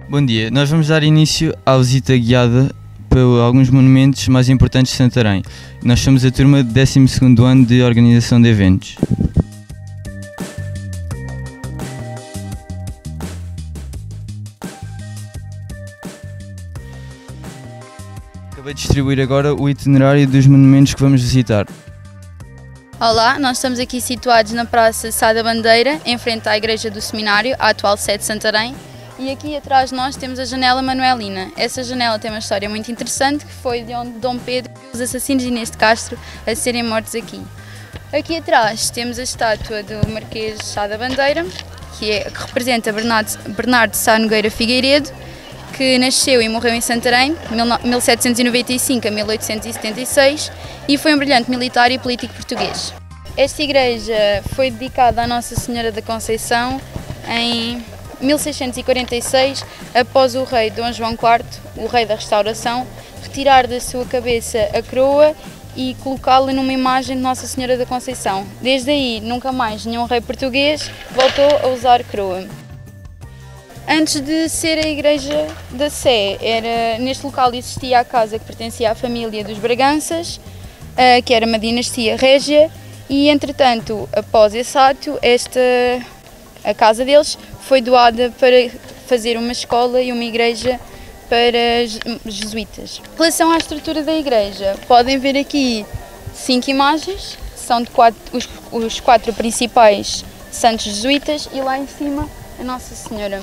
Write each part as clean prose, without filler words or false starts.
Bom dia, nós vamos dar início à visita guiada por alguns monumentos mais importantes de Santarém. Nós somos a turma de 12º ano de organização de eventos. Acabei de distribuir agora o itinerário dos monumentos que vamos visitar. Olá, nós estamos aqui situados na Praça Sá da Bandeira, em frente à Igreja do Seminário, a atual sede de Santarém. E aqui atrás de nós temos a Janela Manuelina. Essa janela tem uma história muito interessante, que foi de onde Dom Pedro viu os assassinos de Inês de Castro a serem mortos aqui. Aqui atrás temos a estátua do Marquês de Sá da Bandeira, que representa Bernardo de Sá Nogueira Figueiredo, que nasceu e morreu em Santarém, de 1795 a 1876, e foi um brilhante militar e político português. Esta igreja foi dedicada à Nossa Senhora da Conceição em 1646, após o rei Dom João IV, o rei da Restauração, retirar da sua cabeça a coroa e colocá-la numa imagem de Nossa Senhora da Conceição. Desde aí, nunca mais nenhum rei português voltou a usar coroa. Antes de ser a Igreja da Sé, neste local existia a casa que pertencia à família dos Braganças, que era uma dinastia régia, e entretanto, após esse ato, a casa deles foi doada para fazer uma escola e uma igreja para jesuítas. Em relação à estrutura da igreja, podem ver aqui 5 imagens, são de os 4 principais santos jesuítas, e lá em cima a Nossa Senhora.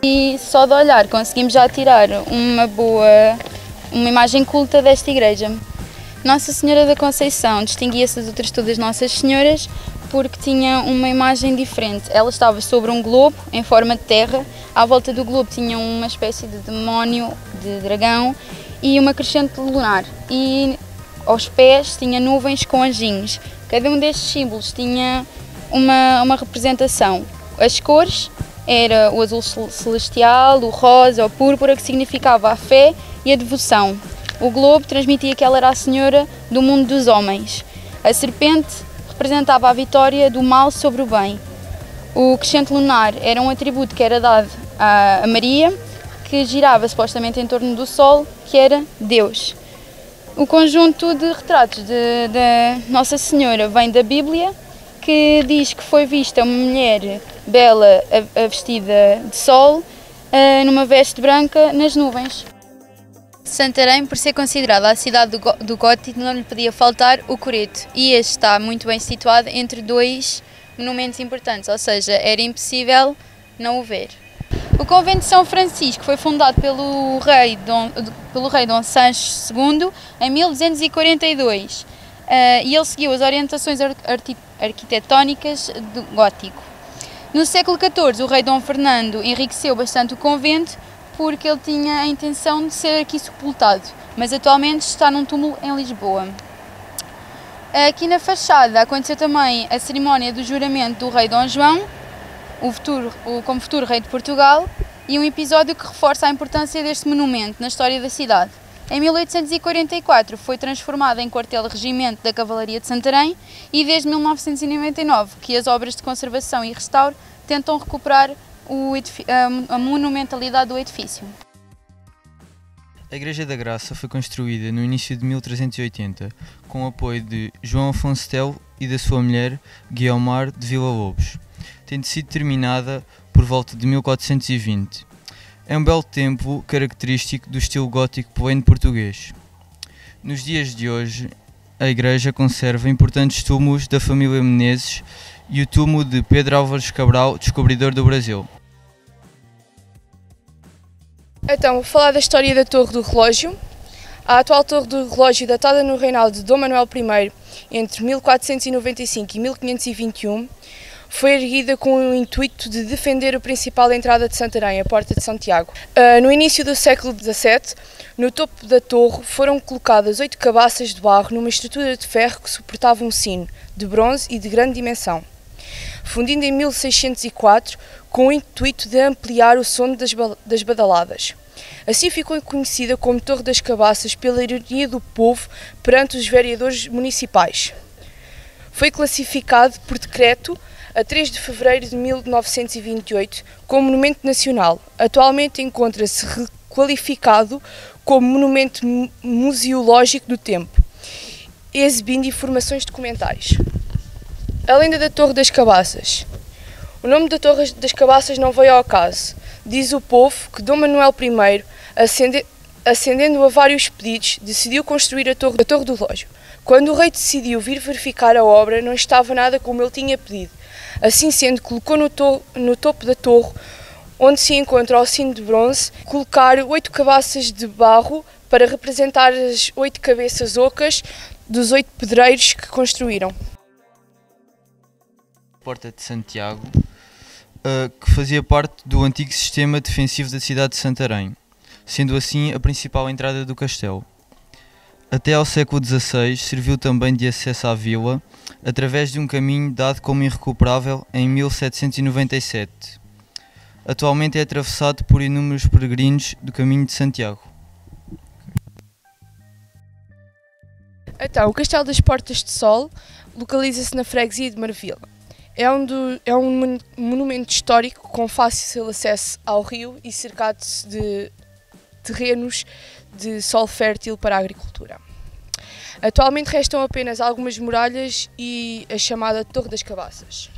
E só de olhar conseguimos já tirar uma imagem culta desta igreja. Nossa Senhora da Conceição distinguia-se das outras todas Nossas Senhoras porque tinha uma imagem diferente. Ela estava sobre um globo em forma de terra, à volta do globo tinha uma espécie de demónio, de dragão, e uma crescente lunar. E aos pés tinha nuvens com anjinhos. Cada um destes símbolos tinha uma representação. As cores era o azul celestial, o rosa, o púrpura, que significava a fé e a devoção. O globo transmitia que ela era a senhora do mundo dos homens. A serpente representava a vitória do mal sobre o bem. O crescente lunar era um atributo que era dado a Maria, que girava supostamente em torno do sol, que era Deus. O conjunto de retratos da Nossa Senhora vem da Bíblia, que diz que foi vista uma mulher bela vestida de sol, numa veste branca nas nuvens. Santarém, por ser considerada a cidade do gótico, não lhe podia faltar o coreto, e este está muito bem situado entre 2 monumentos importantes, ou seja, era impossível não o ver. O convento de São Francisco foi fundado pelo rei Dom Sancho II em 1242, e ele seguiu as orientações arquitetónicas do gótico. No século XIV, o rei Dom Fernando enriqueceu bastante o convento, porque ele tinha a intenção de ser aqui sepultado, mas atualmente está num túmulo em Lisboa. Aqui na fachada aconteceu também a cerimónia do juramento do rei Dom João, como futuro rei de Portugal, e um episódio que reforça a importância deste monumento na história da cidade. Em 1844 foi transformado em quartel-regimento da Cavalaria de Santarém, e desde 1999 que as obras de conservação e restauro tentam recuperar a monumentalidade do edifício. A Igreja da Graça foi construída no início de 1380, com o apoio de João Afonso Telo e da sua mulher, Guiomar de Villa-Lobos, tendo sido terminada por volta de 1420. É um belo templo característico do estilo gótico pleno português. Nos dias de hoje, a igreja conserva importantes túmulos da família Menezes e o túmulo de Pedro Álvares Cabral, descobridor do Brasil. Então, vou falar da história da Torre do Relógio. A atual Torre do Relógio, datada no reinado de Dom Manuel I, entre 1495 e 1521, foi erguida com o intuito de defender a principal entrada de Santarém, a Porta de Santiago. No início do século XVII, no topo da torre foram colocadas 8 cabaças de barro numa estrutura de ferro que suportava um sino, de bronze e de grande dimensão. Fundida em 1604, com o intuito de ampliar o som das badaladas. Assim ficou conhecida como Torre das Cabaças pela ironia do povo perante os vereadores municipais. Foi classificado por decreto a 3 de fevereiro de 1928 como Monumento Nacional. Atualmente encontra-se requalificado como Monumento Museológico do Tempo, exibindo informações documentais. A lenda da Torre das Cabaças. O nome da Torre das Cabaças não veio ao acaso. Diz o povo que Dom Manuel I, acendendo a vários pedidos, decidiu construir a Torre do Relógio. Quando o rei decidiu vir verificar a obra, não estava nada como ele tinha pedido. Assim sendo, colocou no topo da torre, onde se encontra o sino de bronze, colocar 8 cabaças de barro para representar as 8 cabeças ocas dos 8 pedreiros que construíram. Porta de Santiago, que fazia parte do antigo sistema defensivo da cidade de Santarém, sendo assim a principal entrada do castelo. Até ao século XVI serviu também de acesso à vila, através de um caminho dado como irrecuperável em 1797. Atualmente é atravessado por inúmeros peregrinos do Caminho de Santiago. Então, o Castelo das Portas de Sol localiza-se na freguesia de Marvila. É um monumento histórico com fácil acesso ao rio e cercado-se de terrenos de solo fértil para a agricultura. Atualmente restam apenas algumas muralhas e a chamada Torre das Cabaças.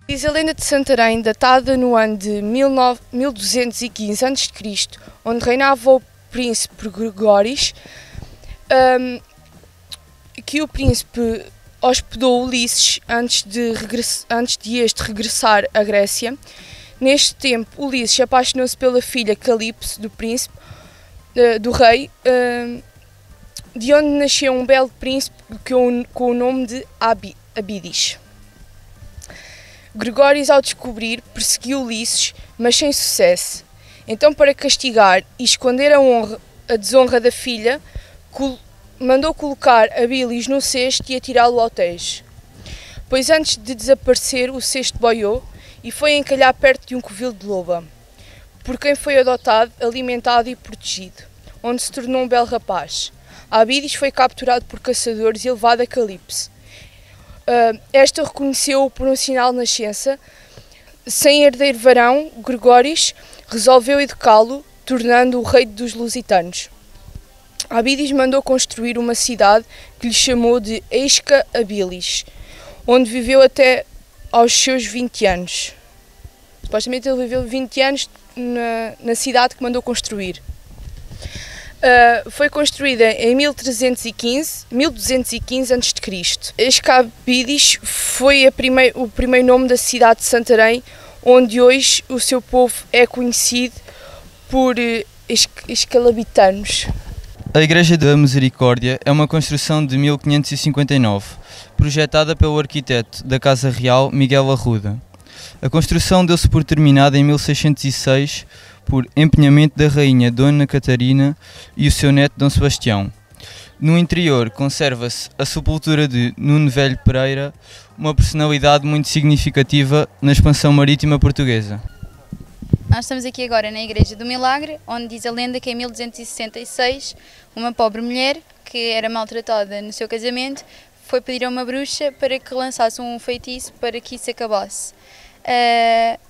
Diz a lenda de Santarém, datada no ano de 1215 a.C., onde reinava o príncipe Gregóris, que o príncipe hospedou Ulisses antes de este regressar à Grécia. Neste tempo, Ulisses apaixonou-se pela filha Calipso do príncipe, do rei, de onde nasceu um belo príncipe com o nome de Abídis. Gregóris, ao descobrir, perseguiu Ulisses, mas sem sucesso. Então, para castigar e esconder a desonra da filha, mandou colocar Abílis no cesto e atirá-lo ao Tejo. Pois antes de desaparecer, o cesto boiou e foi encalhar perto de um covil de loba, por quem foi adotado, alimentado e protegido, onde se tornou um belo rapaz. Abídis foi capturado por caçadores e levado a Calipso. Esta reconheceu-o por um sinal de nascença. Sem herdeiro varão, Gregóris resolveu educá-lo, tornando-o rei dos lusitanos. Abídis mandou construir uma cidade que lhe chamou de Aisca Abilis, onde viveu até aos seus 20 anos. Supostamente ele viveu 20 anos na cidade que mandou construir. Foi construída em 1215 a.C. Aisca-Abídis foi o primeiro nome da cidade de Santarém, onde hoje o seu povo é conhecido por escalabitanos. A Igreja da Misericórdia é uma construção de 1559, projetada pelo arquiteto da Casa Real Miguel Arruda. A construção deu-se por terminada em 1606 por empenhamento da rainha Dona Catarina e o seu neto Dom Sebastião. No interior conserva-se a sepultura de Nuno Velho Pereira, uma personalidade muito significativa na expansão marítima portuguesa. Nós estamos aqui agora na Igreja do Milagre, onde diz a lenda que em 1266 uma pobre mulher, que era maltratada no seu casamento, foi pedir a uma bruxa para que lançasse um feitiço para que isso acabasse.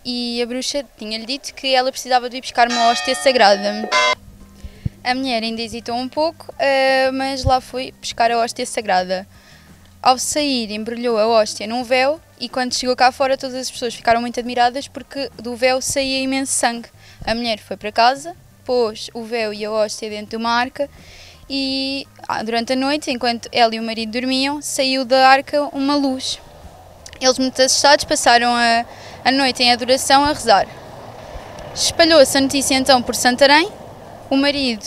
E a bruxa tinha-lhe dito que ela precisava de ir buscar uma hóstia sagrada. A mulher ainda hesitou um pouco, mas lá foi buscar a hóstia sagrada. Ao sair, embrulhou a hóstia num véu e quando chegou cá fora todas as pessoas ficaram muito admiradas porque do véu saía imenso sangue. A mulher foi para casa, pôs o véu e a hóstia dentro de uma arca e durante a noite, enquanto ela e o marido dormiam, saiu da arca uma luz. Eles, muito assustados, passaram a noite em adoração a rezar. Espalhou-se a notícia então por Santarém, o marido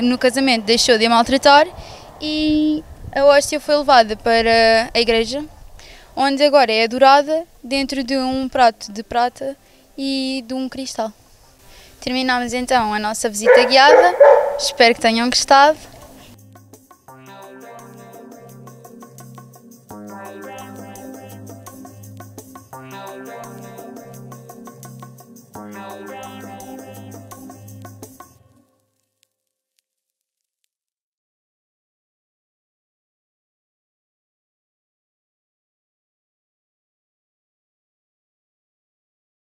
no casamento deixou de a maltratar e a hóstia foi levada para a igreja, onde agora é adorada dentro de um prato de prata e de um cristal. Terminamos então a nossa visita guiada, espero que tenham gostado.